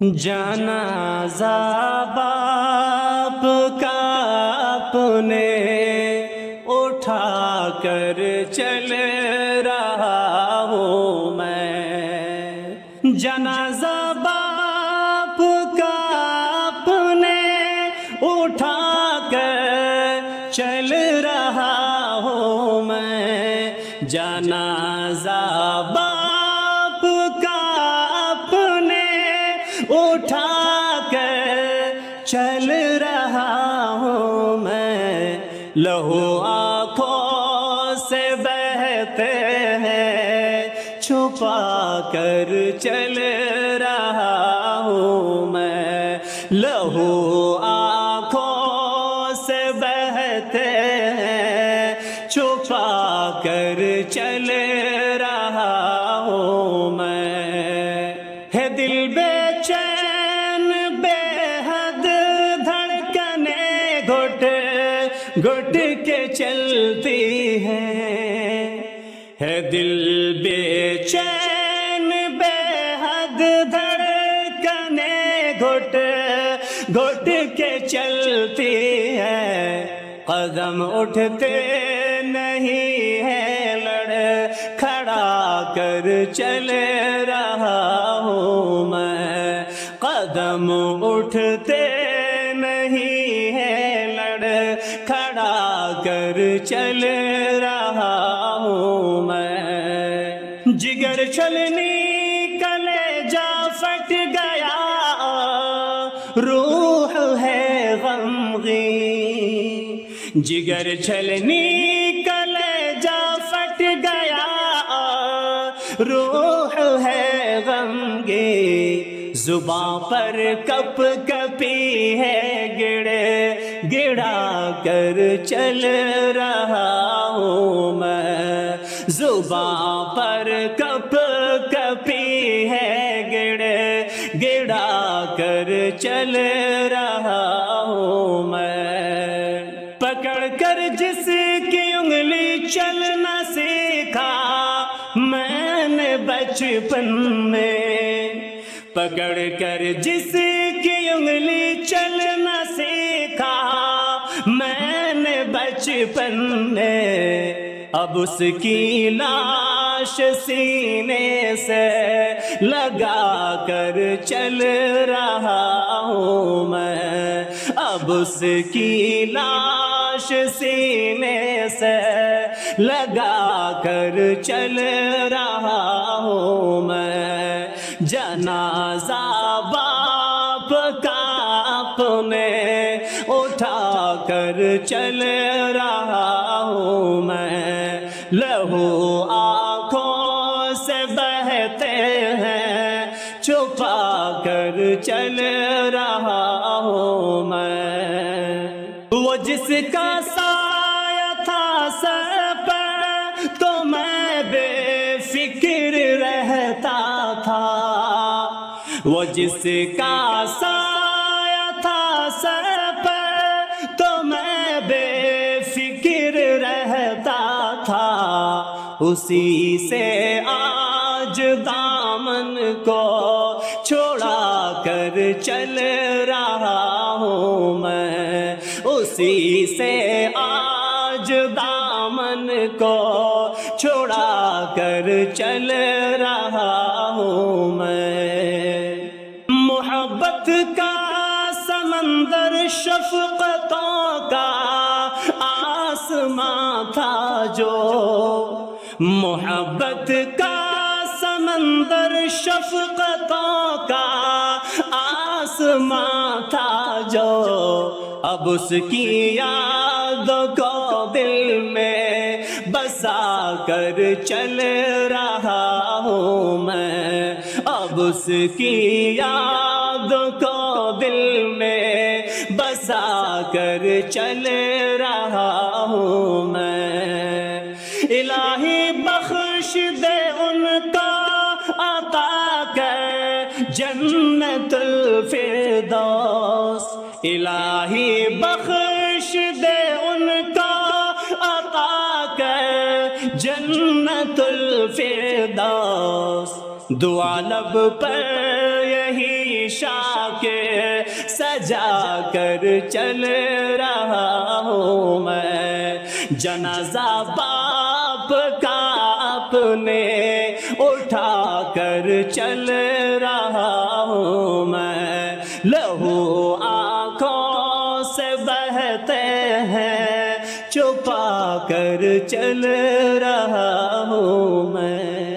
جنازہ باپ کا اپنے اٹھا کر چل رہا ہوں میں، جنازہ باپ کا اپنے اٹھا کر چل رہا ہوں میں، جنازہ باپ کا اپنے اٹھا کر چل رہا ہوں میں، لہو آنکھوں سے بہتے ہیں چھپا کر چل رہا ہوں میں، لہو آنکھوں سے بہتے ہیں چھپا کر چل رہا ہوں میں، ہے دل بے چین بے حد دھڑکنیں گھٹ گھٹ کے چلتی ہے دل بے چین بے حد دھڑکنیں گھٹ گھٹ کے چلتی ہے، قدم اٹھتے نہیں ہے لڑ کھڑا کر چل رہا ہوں میں، قدم اٹھتے نہیں ہے لڑ کھڑا کر چل رہا ہوں میں، جگر چھلنی کلیجہ پھٹ گیا روح ہے غمگین، جگر چھلنی کلیجہ پھٹ گیا روح ہے غمگین، زباں پر کپ کپی ہے گڑے گڑا کر چل رہا ہوں میں، زباں پر کپ کپی ہے گڑے گڑا کر چل رہا ہوں میں، پکڑ کر جس کی انگلی چلنا سیکھا میں نے بچپن میں، پکڑ کر جس کی انگلی چلنا سیکھا میں نے بچپن میں، اب اس کی لاش سینے سے لگا کر چل رہا ہوں میں، اب اس کی لاش سینے سے لگا کر چل رہا ہوں میں، جنازہ باپ کا اپنے اٹھا کر چل رہا ہوں میں، لہو آنکھوں سے بہتے ہیں چھپا کر چل رہا ہوں میں، وہ جس کا سایہ تھا سر پر تو میں بے فکر رہتا تھا، وہ جس کا سایہ تھا سر پر تو میں بے فکر رہتا تھا، اسی سے آج دامن کو چھوڑا کر چل رہا ہوں میں، اسی سے آج دامن کو چھوڑا کر چل رہا ہوں میں، محبت کا سمندر شفقتوں کا آسماں تھا جو، محبت کا سمندر شفقتوں کا آسماں تھا جو، اب اس کی یاد کو دل میں بسا کر چل رہا ہوں میں، اب اس کی یاد کو دل میں بسا کر چل رہا ہوں میں، الہی بخش دے ان کا عطا کر جنت الفردوس، الہی بخش دے ان کا عطا کر جنت الفردوس، دعا لب پر یہی شاکر سجا کر چل رہا ہوں میں، جنازہ باپ کا اپنے اٹھا کر چل رہا ہوں میں، لہو آنکھوں سے بہتے ہیں چھپا کر چل رہا ہوں میں۔